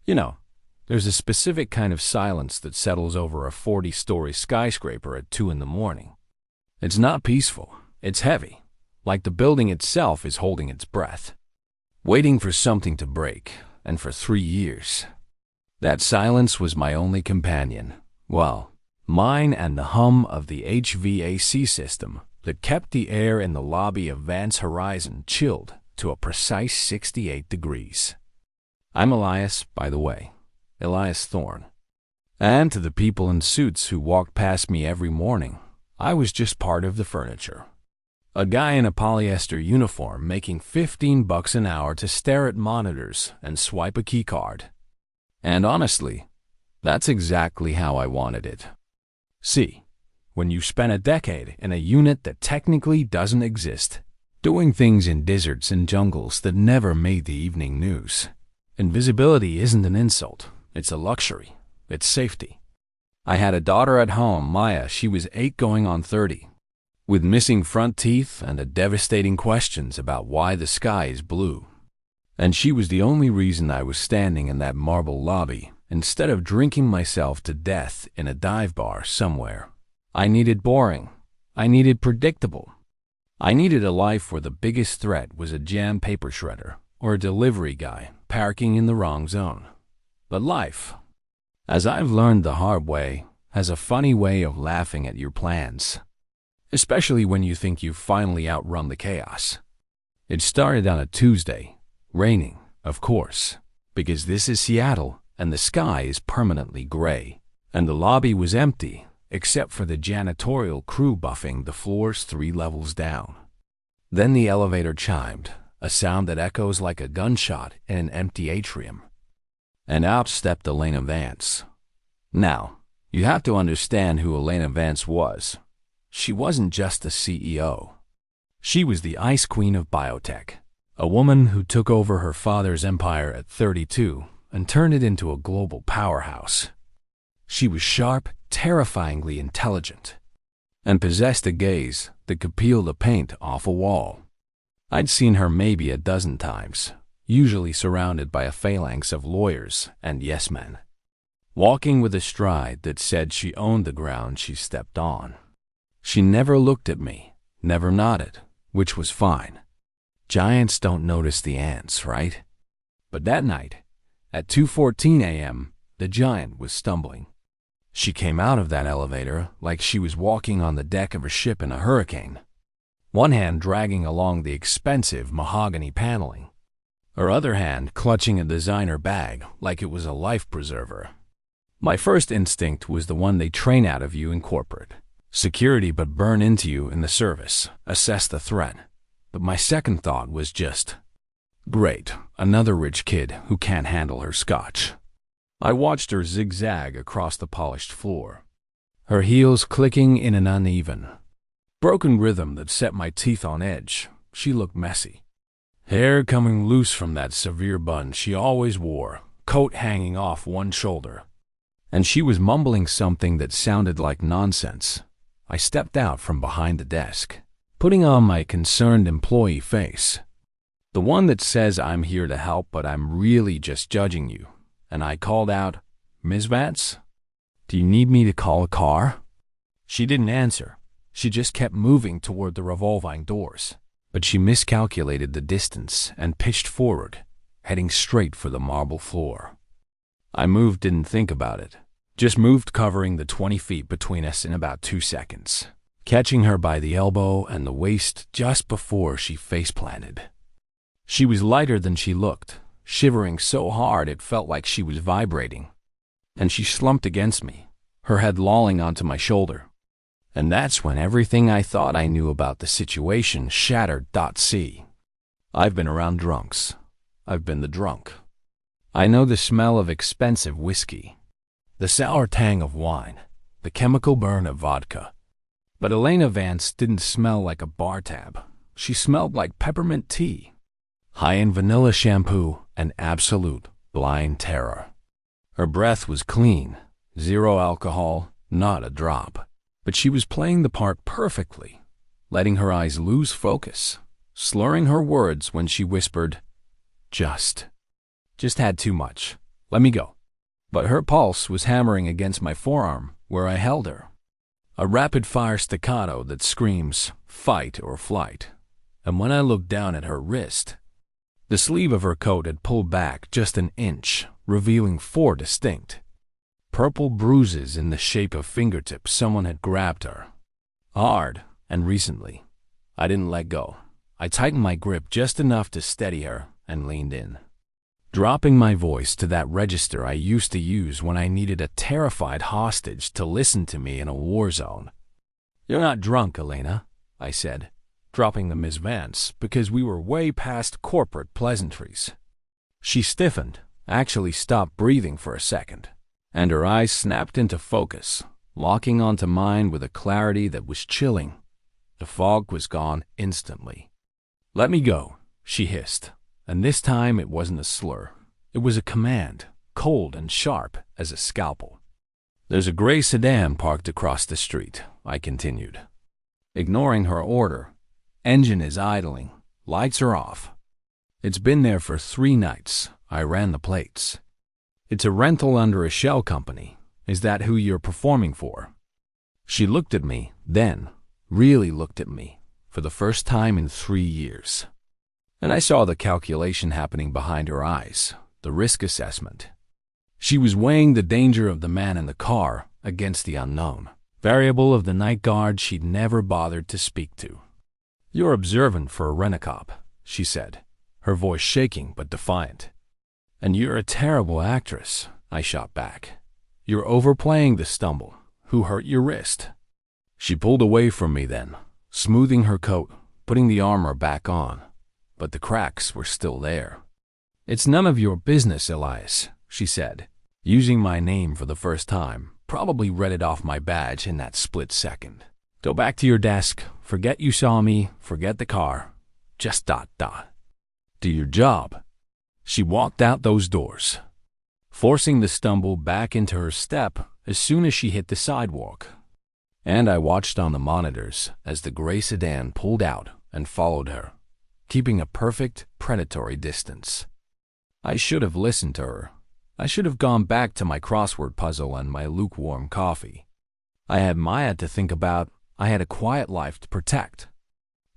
You know, there's a specific kind of silence that settles over a 40-story skyscraper at 2 in the morning. It's not peaceful, it's heavy, like the building itself is holding its breath, waiting for something to break, and for 3 years. That silence was my only companion. Well, mine and the hum of the HVAC system that kept the air in the lobby of Vance Horizon chilled to a precise 68 degrees. I'm Elias, by the way, Elias Thorne. And to the people in suits who walked past me every morning, I was just part of the furniture. A guy in a polyester uniform making $15 an hour to stare at monitors and swipe a keycard. And honestly, that's exactly how I wanted it. See, when you spend a decade in a unit that technically doesn't exist, doing things in deserts and jungles that never made the evening news, invisibility isn't an insult, it's a luxury, it's safety. I had a daughter at home, Maya, she was 8 going on 30, with missing front teeth and a devastating questions about why the sky is blue. And she was the only reason I was standing in that marble lobby instead of drinking myself to death in a dive bar somewhere. I needed boring. I needed predictable. I needed a life where the biggest threat was a jam paper shredder or a delivery guy parking in the wrong zone. But life, as I've learned the hard way, has a funny way of laughing at your plans, especially when you think you've finally outrun the chaos. It started on a Tuesday, raining, of course, because this is Seattle and the sky is permanently gray, and the lobby was empty except for the janitorial crew buffing the floors 3 levels down. Then the elevator chimed, a sound that echoes like a gunshot in an empty atrium. And out stepped Elena Vance. Now, you have to understand who Elena Vance was. She wasn't just the CEO. She was the ice queen of biotech, a woman who took over her father's empire at 32 and turned it into a global powerhouse. She was sharp, terrifyingly intelligent, and possessed a gaze that could peel the paint off a wall. I'd seen her maybe a dozen times, usually surrounded by a phalanx of lawyers and yes-men, walking with a stride that said she owned the ground she stepped on. She never looked at me, never nodded, which was fine. Giants don't notice the ants, right? But that night, at 2:14 a.m., the giant was stumbling. She came out of that elevator like she was walking on the deck of a ship in a hurricane, one hand dragging along the expensive mahogany paneling, her other hand clutching a designer bag like it was a life preserver. My first instinct was the one they train out of you in corporate. Security but burn into you in the service, assess the threat. But my second thought was just, great, another rich kid who can't handle her scotch. I watched her zigzag across the polished floor, her heels clicking in an uneven, broken rhythm that set my teeth on edge. She looked messy. Hair coming loose from that severe bun she always wore, coat hanging off one shoulder. And she was mumbling something that sounded like nonsense. I stepped out from behind the desk, putting on my concerned employee face, the one that says I'm here to help but I'm really just judging you. And I called out, "Ms. Vance, do you need me to call a car?" She didn't answer. She just kept moving toward the revolving doors. But she miscalculated the distance and pitched forward, heading straight for the marble floor. I moved, didn't think about it. Just moved, covering the 20 feet between us in about 2 seconds, catching her by the elbow and the waist just before she face-planted. She was lighter than she looked, shivering so hard it felt like she was vibrating. And she slumped against me, her head lolling onto my shoulder. And that's when everything I thought I knew about the situation shattered. See, I've been around drunks. I've been the drunk. I know the smell of expensive whiskey, the sour tang of wine, the chemical burn of vodka. But Elena Vance didn't smell like a bar tab. She smelled like peppermint tea, high-end vanilla shampoo, and absolute blind terror. Her breath was clean, 0 alcohol, not a drop. But she was playing the part perfectly, letting her eyes lose focus, slurring her words when she whispered, just had too much. Let me go. But her pulse was hammering against my forearm where I held her. A rapid-fire staccato that screams, fight or flight. And when I looked down at her wrist, the sleeve of her coat had pulled back just an inch, revealing 4 distinct purple bruises in the shape of fingertips. Someone had grabbed her. Hard, and recently. I didn't let go. I tightened my grip just enough to steady her and leaned in, dropping my voice to that register I used to use when I needed a terrified hostage to listen to me in a war zone. "You're not drunk, Elena," I said, dropping the Ms. Vance because we were way past corporate pleasantries. She stiffened, actually stopped breathing for a second, and her eyes snapped into focus, locking onto mine with a clarity that was chilling. The fog was gone instantly. "Let me go," she hissed, and this time it wasn't a slur. It was a command, cold and sharp as a scalpel. "There's a gray sedan parked across the street," I continued, ignoring her order. "Engine is idling. Lights are off. It's been there for 3 nights. I ran the plates. It's a rental under a shell company. Is that who you're performing for?" She looked at me, then really looked at me, for the first time in 3 years. And I saw the calculation happening behind her eyes, the risk assessment. She was weighing the danger of the man in the car against the unknown variable of the night guard she'd never bothered to speak to. "You're observant for a rent-a-cop," she said, her voice shaking but defiant. "And you're a terrible actress," I shot back. "You're overplaying the stumble. Who hurt your wrist?" She pulled away from me then, smoothing her coat, putting the armor back on, but the cracks were still there. "It's none of your business, Elias," she said, using my name for the first time. Probably read it off my badge in that split second. "Go back to your desk. Forget you saw me. Forget the car. Just ... do your job." She walked out those doors, forcing the stumble back into her step as soon as she hit the sidewalk. And I watched on the monitors as the gray sedan pulled out and followed her, keeping a perfect predatory distance. I should have listened to her. I should have gone back to my crossword puzzle and my lukewarm coffee. I had Maya to think about. I had a quiet life to protect.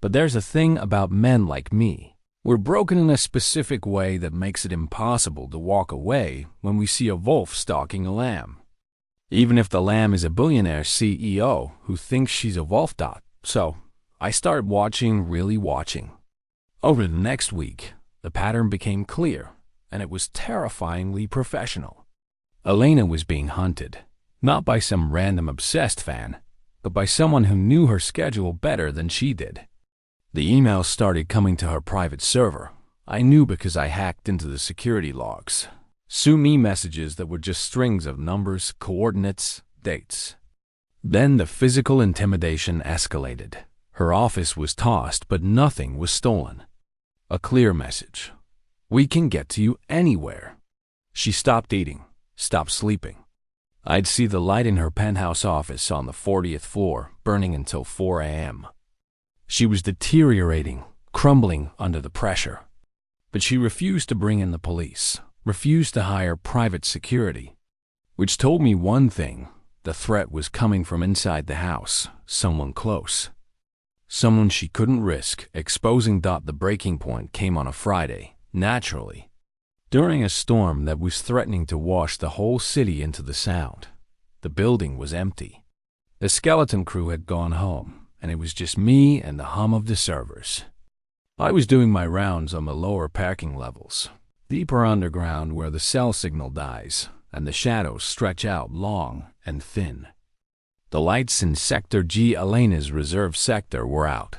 But there's a thing about men like me. We're broken in a specific way that makes it impossible to walk away when we see a wolf stalking a lamb, even if the lamb is a billionaire CEO who thinks she's a wolf. So I started watching, really watching. Over the next week, the pattern became clear, and it was terrifyingly professional. Elena was being hunted, not by some random obsessed fan, but by someone who knew her schedule better than she did. The emails started coming to her private server. I knew because I hacked into the security logs. Sue me messages that were just strings of numbers, coordinates, dates. Then the physical intimidation escalated. Her office was tossed, but nothing was stolen. A clear message. "We can get to you anywhere." She stopped eating, stopped sleeping. I'd see the light in her penthouse office on the 40th floor burning until 4 a.m. She was deteriorating, crumbling under the pressure. But she refused to bring in the police, refused to hire private security, which told me one thing: the threat was coming from inside the house, someone close. Someone she couldn't risk exposing. The breaking point came on a Friday, naturally, during a storm that was threatening to wash the whole city into the Sound. The building was empty. The skeleton crew had gone home, and it was just me and the hum of the servers. I was doing my rounds on the lower parking levels, deeper underground where the cell signal dies and the shadows stretch out long and thin. The lights in Sector G, Elena's reserve sector, were out.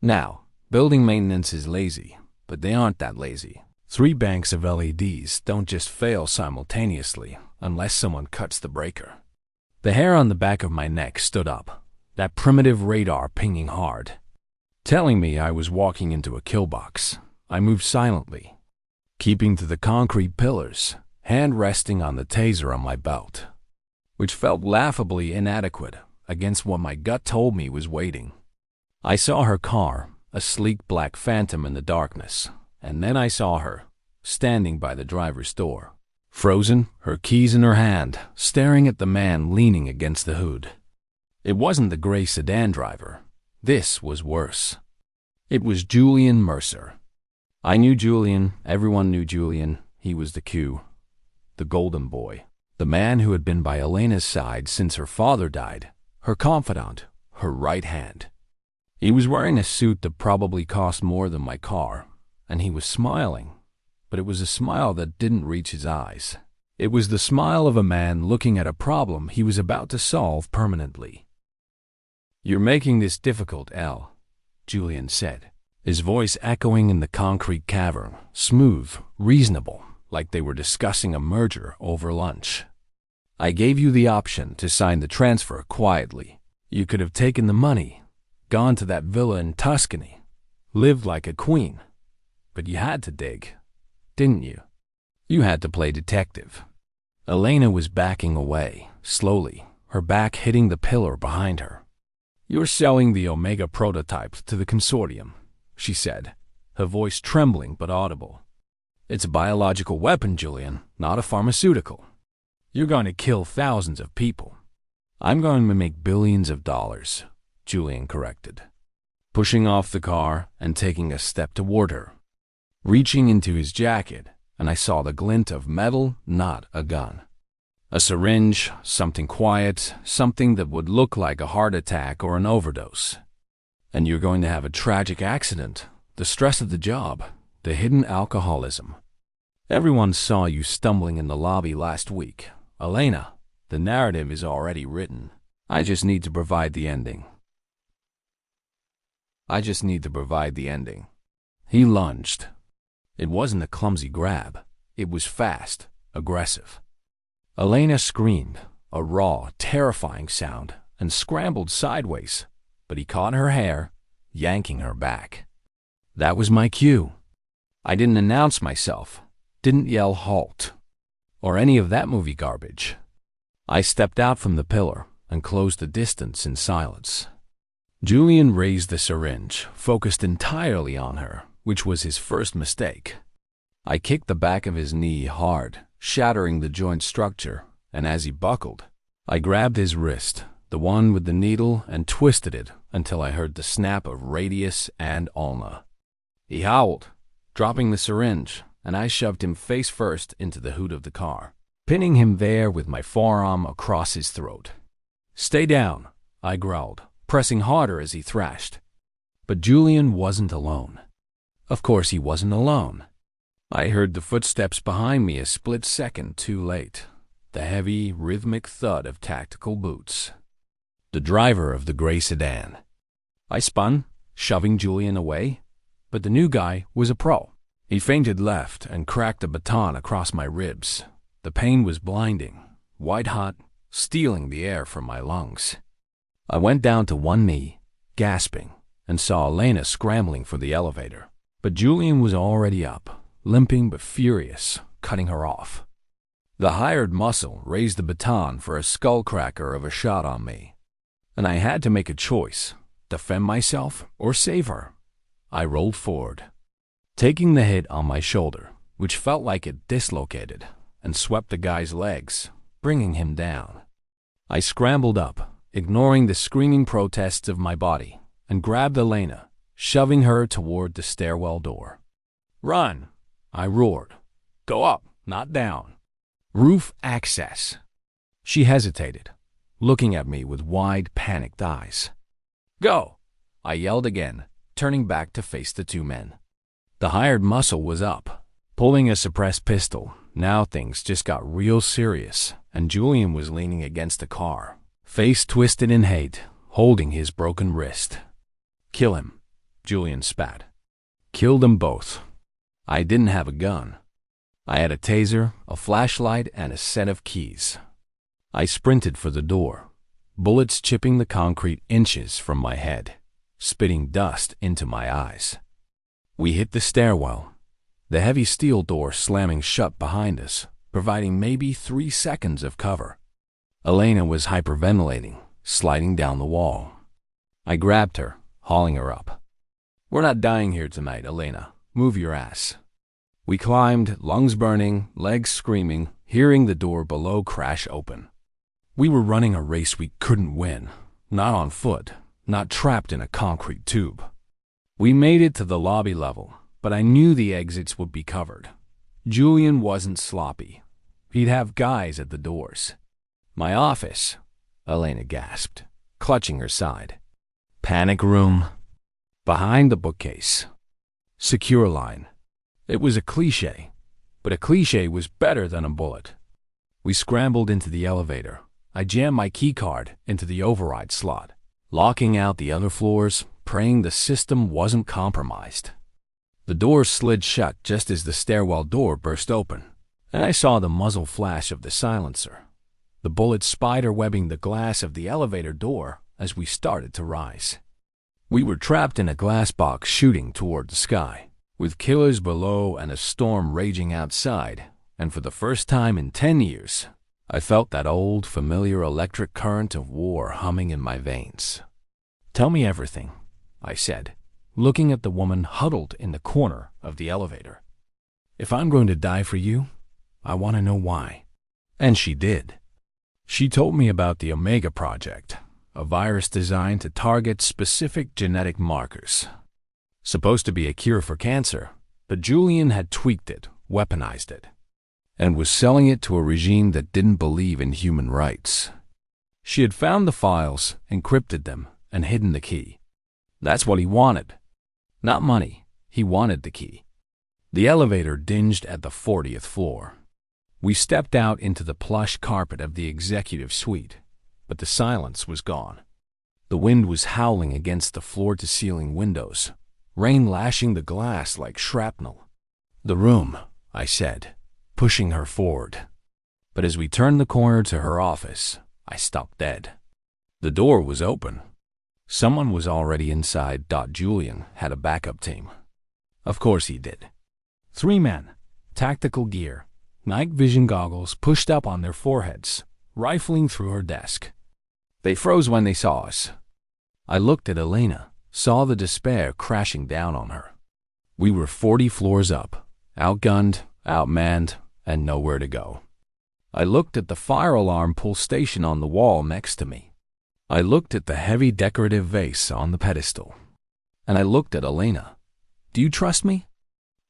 Now, building maintenance is lazy, but they aren't that lazy. 3 banks of LEDs don't just fail simultaneously unless someone cuts the breaker. The hair on the back of my neck stood up, that primitive radar pinging hard, telling me I was walking into a kill box. I moved silently, keeping to the concrete pillars, hand resting on the taser on my belt, which felt laughably inadequate against what my gut told me was waiting. I saw her car, a sleek black Phantom in the darkness, and then I saw her, standing by the driver's door, frozen, her keys in her hand, staring at the man leaning against the hood. It wasn't the gray sedan driver. This was worse. It was Julian Mercer. I knew Julian, everyone knew Julian. He was the Q, the golden boy, the man who had been by Elena's side since her father died, her confidant, her right hand. He was wearing a suit that probably cost more than my car, and he was smiling, but it was a smile that didn't reach his eyes. It was the smile of a man looking at a problem he was about to solve permanently. "You're making this difficult, Elle," Julian said, his voice echoing in the concrete cavern, smooth, reasonable, like they were discussing a merger over lunch. "I gave you the option to sign the transfer quietly. You could have taken the money, gone to that villa in Tuscany, lived like a queen. But you had to dig, didn't you? You had to play detective." Elena was backing away, slowly, her back hitting the pillar behind her. "You're selling the Omega prototype to the consortium," she said, her voice trembling but audible. "It's a biological weapon, Julian, not a pharmaceutical. You're going to kill thousands of people." "I'm going to make billions of dollars," Julian corrected, pushing off the car and taking a step toward her. Reaching into his jacket, and I saw the glint of metal, not a gun. A syringe, something quiet, something that would look like a heart attack or an overdose. "And you're going to have a tragic accident, the stress of the job, the hidden alcoholism. Everyone saw you stumbling in the lobby last week. Elena, the narrative is already written. I just need to provide the ending." He lunged. It wasn't a clumsy grab. It was fast, aggressive. Elena screamed, a raw, terrifying sound, and scrambled sideways, but he caught her hair, yanking her back. That was my cue. I didn't announce myself, didn't yell halt, or any of that movie garbage. I stepped out from the pillar and closed the distance in silence. Julian raised the syringe, focused entirely on her, which was his first mistake. I kicked the back of his knee hard, shattering the joint structure, and as he buckled, I grabbed his wrist, the one with the needle, and twisted it until I heard the snap of radius and ulna. He howled, dropping the syringe, and I shoved him face first into the hood of the car, pinning him there with my forearm across his throat. "Stay down," I growled, pressing harder as he thrashed. But Julian wasn't alone. Of course he wasn't alone. I heard the footsteps behind me a split second too late, the heavy, rhythmic thud of tactical boots. The driver of the gray sedan. I spun, shoving Julian away, but the new guy was a pro. He feinted left and cracked the baton across my ribs. The pain was blinding, white-hot, stealing the air from my lungs. I went down to one knee, gasping, and saw Elena scrambling for the elevator. But Julian was already up, limping but furious, cutting her off. The hired muscle raised the baton for a skullcracker of a shot on me, and I had to make a choice, defend myself or save her. I rolled forward, taking the hit on my shoulder, which felt like it dislocated, and swept the guy's legs, bringing him down. I scrambled up, ignoring the screaming protests of my body, and grabbed Elena, shoving her toward the stairwell door. "Run!" I roared. "Go up, not down. Roof access." She hesitated, looking at me with wide, panicked eyes. "Go!" I yelled again, turning back to face the two men. The hired muscle was up, pulling a suppressed pistol. Now things just got real serious, and Julian was leaning against the car, face twisted in hate, holding his broken wrist. "Kill him," Julian spat. "Kill them both." I didn't have a gun. I had a taser, a flashlight, and a set of keys. I sprinted for the door, bullets chipping the concrete inches from my head, spitting dust into my eyes. We hit the stairwell, the heavy steel door slamming shut behind us, providing maybe 3 seconds of cover. Elena was hyperventilating, sliding down the wall. I grabbed her, hauling her up. "We're not dying here tonight, Elena. Move your ass." We climbed, lungs burning, legs screaming, hearing the door below crash open. We were running a race we couldn't win, not on foot, not trapped in a concrete tube. We made it to the lobby level, but I knew the exits would be covered. Julian wasn't sloppy. He'd have guys at the doors. My office, Elena gasped, clutching her side. Panic room. Behind the bookcase. Secure line. It was a cliché, but a cliché was better than a bullet. We scrambled into the elevator. I jammed my keycard into the override slot, locking out the other floors, praying the system wasn't compromised. The door slid shut just as the stairwell door burst open, and I saw the muzzle flash of the silencer, the bullet spider-webbing the glass of the elevator door as we started to rise. We were trapped in a glass box shooting toward the sky, with killers below and a storm raging outside, and for the first time in 10 years, I felt that old, familiar electric current of war humming in my veins. "Tell me everything," I said, looking at the woman huddled in the corner of the elevator. "If I'm going to die for you, I want to know why." And she did. She told me about the Omega Project, a virus designed to target specific genetic markers. Supposed to be a cure for cancer, but Julian had tweaked it, weaponized it, and was selling it to a regime that didn't believe in human rights. She had found the files, encrypted them, and hidden the key. That's what he wanted. Not money, he wanted the key. The elevator dinged at the 40th floor. We stepped out into the plush carpet of the executive suite, but the silence was gone. The wind was howling against the floor-to-ceiling windows, rain lashing the glass like shrapnel. "The room," I said, pushing her forward. But as we turned the corner to her office, I stopped dead. The door was open. Someone was already inside. Julian had a backup team. Of course he did. 3 men, tactical gear, night vision goggles pushed up on their foreheads, rifling through her desk. They froze when they saw us. I looked at Elena, saw the despair crashing down on her. We were 40 floors up, outgunned, outmanned, and nowhere to go. I looked at the fire alarm pull station on the wall next to me. I looked at the heavy decorative vase on the pedestal. And I looked at Elena. "Do you trust me?"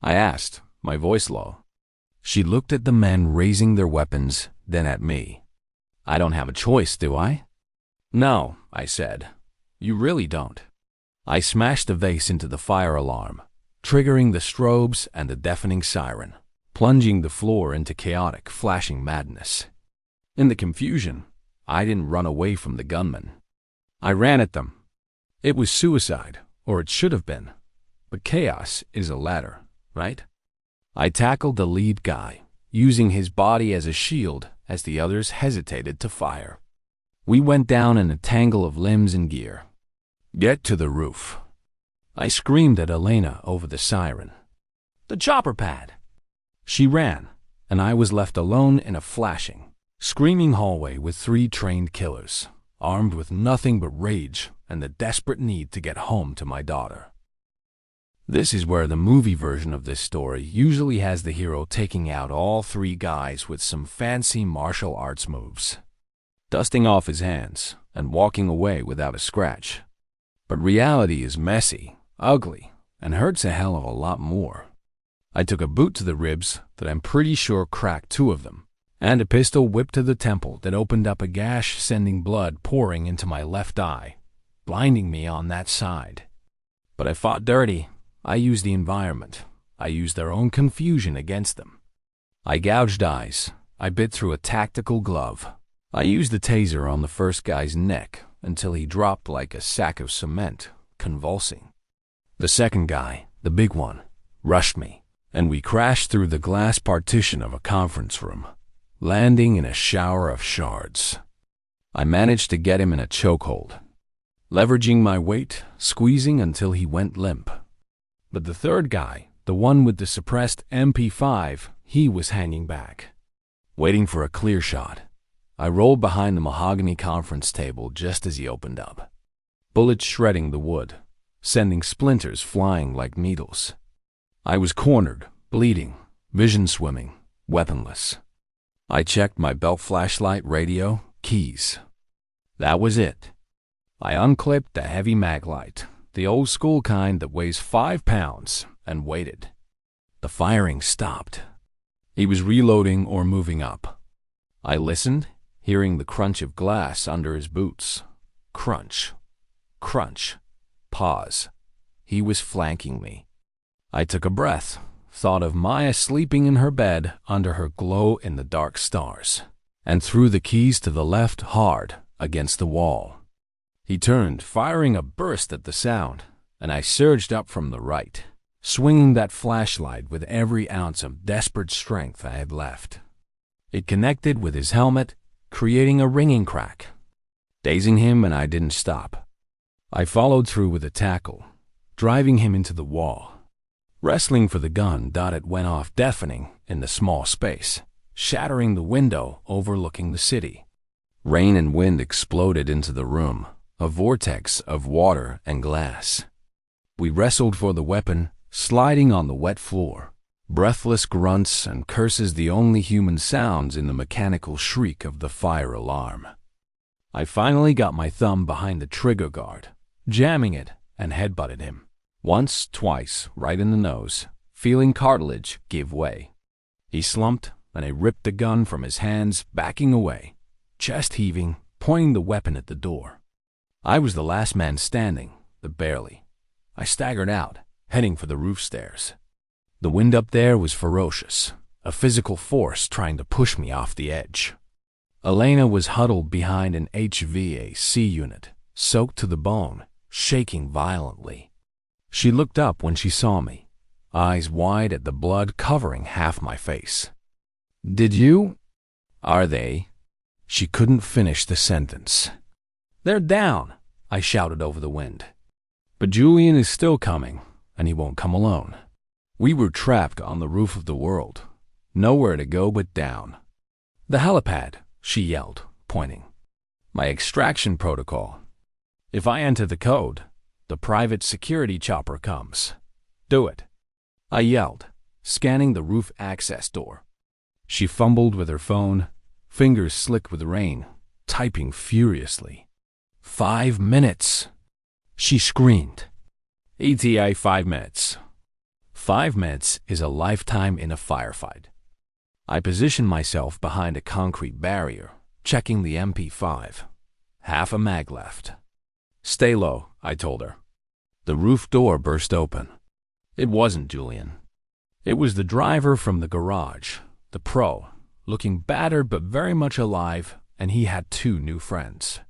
I asked, my voice low. She looked at the men raising their weapons, then at me. "I don't have a choice, do I?" "No," I said. "You really don't." I smashed the vase into the fire alarm, triggering the strobes and the deafening siren, plunging the floor into chaotic, flashing madness. In the confusion, I didn't run away from the gunmen. I ran at them. It was suicide, or it should have been. But chaos is a ladder, right? I tackled the lead guy, using his body as a shield as the others hesitated to fire. We went down in a tangle of limbs and gear. "Get to the roof." I screamed at Elena over the siren. "The chopper pad!" She ran, and I was left alone in a flashing, screaming hallway with 3 trained killers, armed with nothing but rage and the desperate need to get home to my daughter. This is where the movie version of this story usually has the hero taking out all 3 guys with some fancy martial arts moves, dusting off his hands and walking away without a scratch. But reality is messy, ugly, and hurts a hell of a lot more. I took a boot to the ribs that I'm pretty sure cracked 2 of them, and a pistol whipped to the temple that opened up a gash, sending blood pouring into my left eye, blinding me on that side. But I fought dirty. I used the environment. I used their own confusion against them. I gouged eyes. I bit through a tactical glove. I used the taser on the first guy's neck until he dropped like a sack of cement, convulsing. The second guy, the big one, rushed me, and we crashed through the glass partition of a conference room, landing in a shower of shards. I managed to get him in a chokehold, leveraging my weight, squeezing until he went limp. But the third guy, the one with the suppressed MP5, he was hanging back, waiting for a clear shot. I rolled behind the mahogany conference table just as he opened up, bullets shredding the wood, sending splinters flying like needles. I was cornered, bleeding, vision swimming, weaponless. I checked my belt flashlight, radio, keys. That was it. I unclipped the heavy maglite, the old school kind that weighs 5 pounds, and waited. The firing stopped. He was reloading or moving up. I listened, hearing the crunch of glass under his boots. Crunch. Crunch. Pause. He was flanking me. I took a breath, thought of Maya sleeping in her bed under her glow-in-the-dark stars, and threw the keys to the left hard against the wall. He turned, firing a burst at the sound, and I surged up from the right, swinging that flashlight with every ounce of desperate strength I had left. It connected with his helmet, creating a ringing crack, dazing him, and I didn't stop. I followed through with a tackle, driving him into the wall. Wrestling for the gun, it went off deafening in the small space, shattering the window overlooking the city. Rain and wind exploded into the room, a vortex of water and glass. We wrestled for the weapon, sliding on the wet floor, breathless grunts and curses the only human sounds in the mechanical shriek of the fire alarm. I finally got my thumb behind the trigger guard, jamming it, and headbutted him. Once, twice, right in the nose, feeling cartilage give way. He slumped, and I ripped the gun from his hands, backing away, chest heaving, pointing the weapon at the door. I was the last man standing, but barely. I staggered out, heading for the roof stairs. The wind up there was ferocious, a physical force trying to push me off the edge. Elena was huddled behind an HVAC unit, soaked to the bone, shaking violently. She looked up when she saw me, eyes wide at the blood covering half my face. "Did you?" "Are they?" She couldn't finish the sentence. "They're down," I shouted over the wind. "But Julian is still coming, and he won't come alone." We were trapped on the roof of the world, nowhere to go but down. "The helipad," she yelled, pointing. "My extraction protocol. If I enter the code, the private security chopper comes. Do it." I yelled, scanning the roof access door. She fumbled with her phone, fingers slick with rain, typing furiously. 5 minutes, she screamed. ETA 5 minutes. 5 minutes is a lifetime in a firefight. I positioned myself behind a concrete barrier, checking the MP5. Half a mag left. "Stay low," I told her. The roof door burst open. It wasn't Julian. It was the driver from the garage, the pro, looking battered but very much alive, and he had 2 new friends.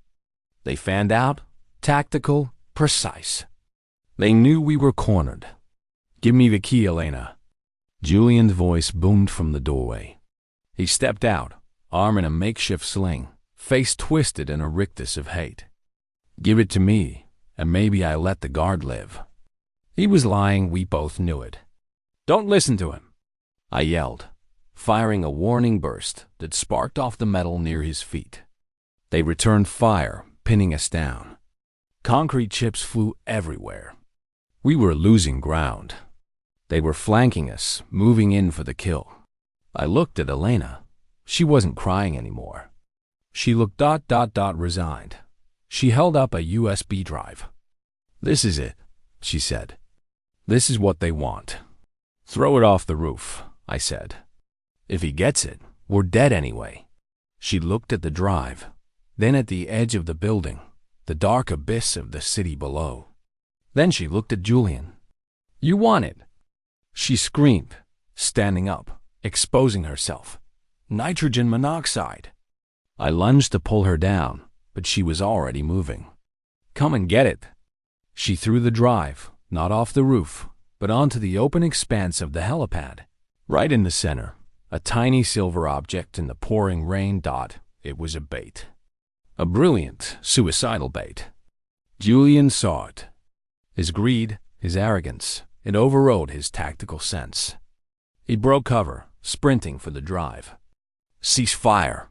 They fanned out, tactical, precise. They knew we were cornered. "Give me the key, Elena." Julian's voice boomed from the doorway. He stepped out, arm in a makeshift sling, face twisted in a rictus of hate. "Give it to me, and maybe I let the guard live." He was lying, we both knew it. "Don't listen to him," I yelled, firing a warning burst that sparked off the metal near his feet. They returned fire, pinning us down. Concrete chips flew everywhere. We were losing ground. They were flanking us, moving in for the kill. I looked at Elena. She wasn't crying anymore. She looked resigned. She held up a USB drive. "This is it," she said. "This is what they want." "Throw it off the roof," I said. "If he gets it, we're dead anyway." She looked at the drive, then at the edge of the building, the dark abyss of the city below. Then she looked at Julian. "You want it," she screamed, standing up, exposing herself. "Nitrogen monoxide." I lunged to pull her down, but she was already moving. "Come and get it." She threw the drive, not off the roof, but onto the open expanse of the helipad. Right in the center, a tiny silver object in the pouring rain. It was a bait. A brilliant, suicidal bait. Julian saw it. His greed, his arrogance, it overrode his tactical sense. He broke cover, sprinting for the drive. "Cease fire!"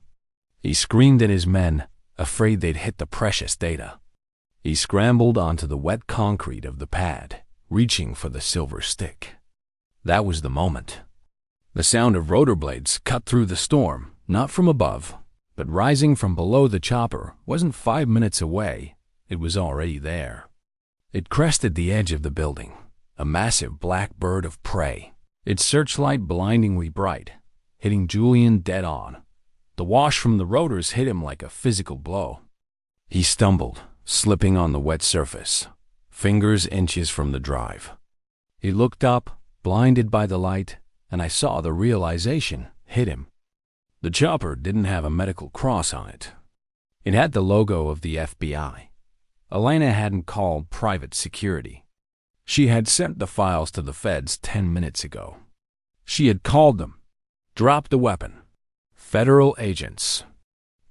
He screamed at his men, afraid they'd hit the precious data. He scrambled onto the wet concrete of the pad, reaching for the silver stick. That was the moment. The sound of rotor blades cut through the storm, Not from above, but rising from below. The chopper wasn't 5 minutes away. It was already there. It crested the edge of the building, a massive black bird of prey, its searchlight blindingly bright, hitting Julian dead on. The wash from the rotors hit him like a physical blow. He stumbled, slipping on the wet surface, fingers inches from the drive. He looked up, blinded by the light, and I saw the realization hit him. The chopper didn't have a medical cross on it. It had the logo of the FBI. Elena hadn't called private security. She had sent the files to the feds 10 minutes ago. She had called them. Drop the weapon. Federal agents.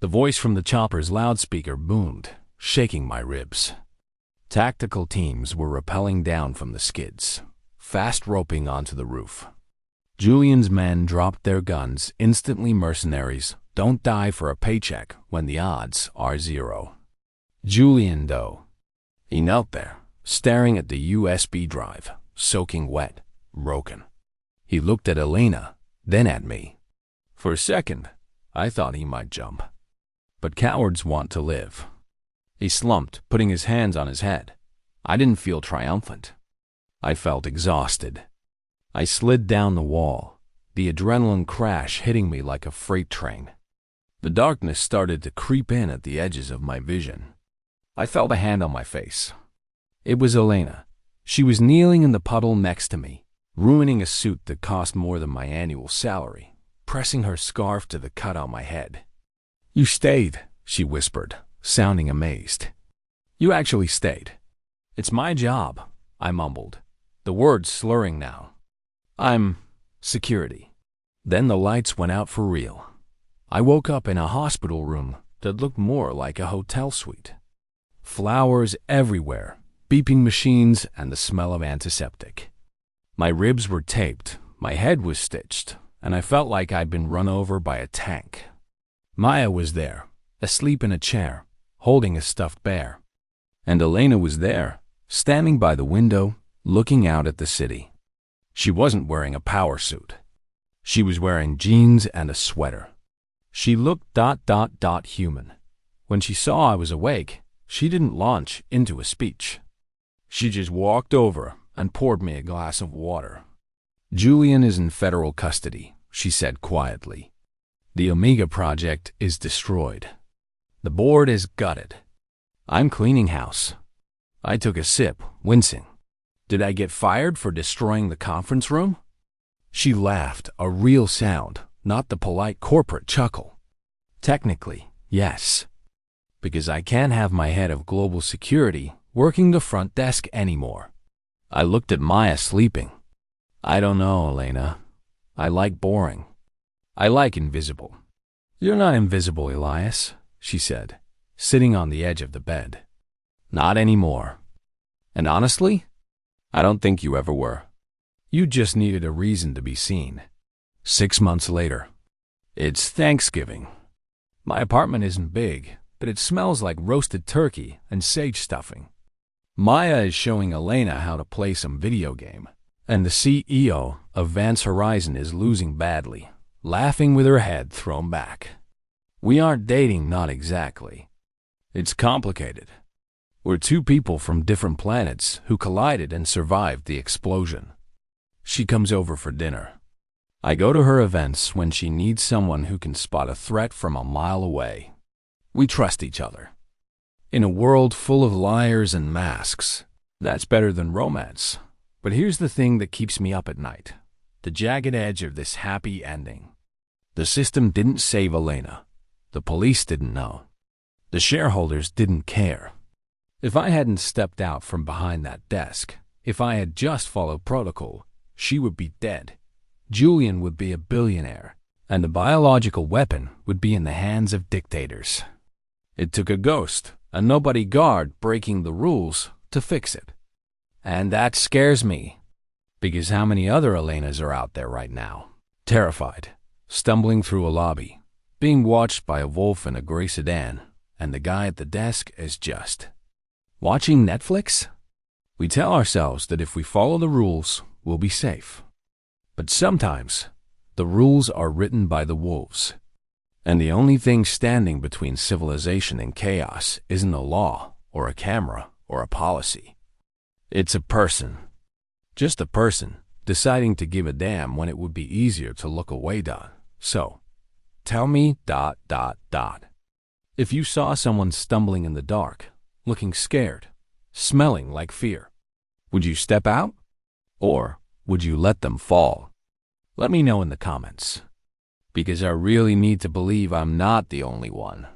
The voice from the chopper's loudspeaker boomed, shaking my ribs. Tactical teams were rappelling down from the skids, fast roping onto the roof. Julian's men dropped their guns, instantly. Mercenaries don't die for a paycheck when the odds are 0. Julian, though, he knelt there, staring at the USB drive, soaking wet, broken. He looked at Elena, then at me. For a second, I thought he might jump. But cowards want to live. He slumped, putting his hands on his head. I didn't feel triumphant. I felt exhausted. I slid down the wall, the adrenaline crash hitting me like a freight train. The darkness started to creep in at the edges of my vision. I felt a hand on my face. It was Elena. She was kneeling in the puddle next to me, ruining a suit that cost more than my annual salary, pressing her scarf to the cut on my head. "You stayed," she whispered, sounding amazed. "You actually stayed." "It's my job," I mumbled, the words slurring now. "I'm security." Then the lights went out for real. I woke up in a hospital room that looked more like a hotel suite. Flowers everywhere, beeping machines, and the smell of antiseptic. My ribs were taped, my head was stitched, and I felt like I'd been run over by a tank. Maya was there, asleep in a chair, holding a stuffed bear. And Elena was there, standing by the window, looking out at the city. She wasn't wearing a power suit. She was wearing jeans and a sweater. She looked human. When she saw I was awake, she didn't launch into a speech. She just walked over and poured me a glass of water. "Julian is in federal custody," she said quietly. "The Omega project is destroyed. The board is gutted. I'm cleaning house." I took a sip, wincing. Did I get fired for destroying the conference room? She laughed, a real sound, not the polite corporate chuckle. "Technically, yes. Because I can't have my head of global security working the front desk anymore." I looked at Maya sleeping. "I don't know, Elena. I like boring. I like invisible." "You're not invisible, Elias," she said, sitting on the edge of the bed. "Not anymore. And honestly, I don't think you ever were. You just needed a reason to be seen." 6 months later. It's Thanksgiving. My apartment isn't big, but it smells like roasted turkey and sage stuffing. Maya is showing Elena how to play some video game, and the CEO of Vance Horizon is losing badly, laughing with her head thrown back. We aren't dating, not exactly. It's complicated. We're two people from different planets who collided and survived the explosion. She comes over for dinner. I go to her events when she needs someone who can spot a threat from a mile away. We trust each other. In a world full of liars and masks, that's better than romance. But here's the thing that keeps me up at night. The jagged edge of this happy ending. The system didn't save Elena. The police didn't know. The shareholders didn't care. If I hadn't stepped out from behind that desk, if I had just followed protocol, she would be dead. Julian would be a billionaire, and the biological weapon would be in the hands of dictators. It took a ghost, a nobody guard breaking the rules to fix it. And that scares me, because how many other Elenas are out there right now, terrified, stumbling through a lobby, being watched by a wolf in a gray sedan, and the guy at the desk is just watching Netflix? We tell ourselves that if we follow the rules, we'll be safe. But sometimes, the rules are written by the wolves. And the only thing standing between civilization and chaos isn't a law or a camera or a policy. It's a person. Just a person deciding to give a damn when it would be easier to look away. So, tell me ... If you saw someone stumbling in the dark, looking scared, smelling like fear, would you step out? Or would you let them fall? Let me know in the comments, because I really need to believe I'm not the only one.